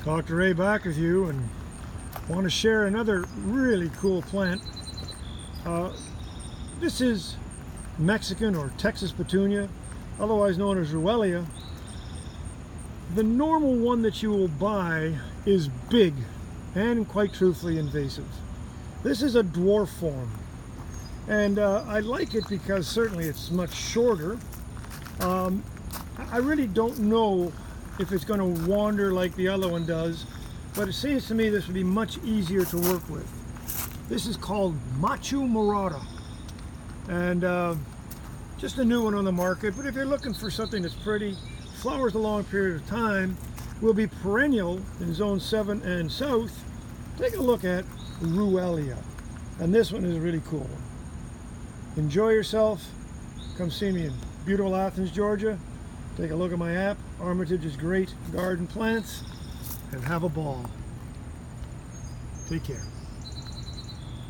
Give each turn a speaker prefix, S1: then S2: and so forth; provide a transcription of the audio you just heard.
S1: Dr. Ray back with you, and want to share another really cool plant. This is Mexican or Texas Petunia, otherwise known as Ruellia. The normal one that you will buy is big and, quite truthfully, invasive. This is a dwarf form, and I like it because certainly it's much shorter. I really don't know if it's going to wander like the other one does, but it seems to me this would be much easier to work with. This is called Macho Morada, and just a new one on the market. But if you're looking for something that's pretty, flowers a long period of time, will be perennial in zone 7 and south, take a look at Ruellia. And this one is a really cool one. Enjoy yourself. Come see me in beautiful Athens, Georgia. Take a look at my app. Armitage is great garden plants, and have a ball. Take care.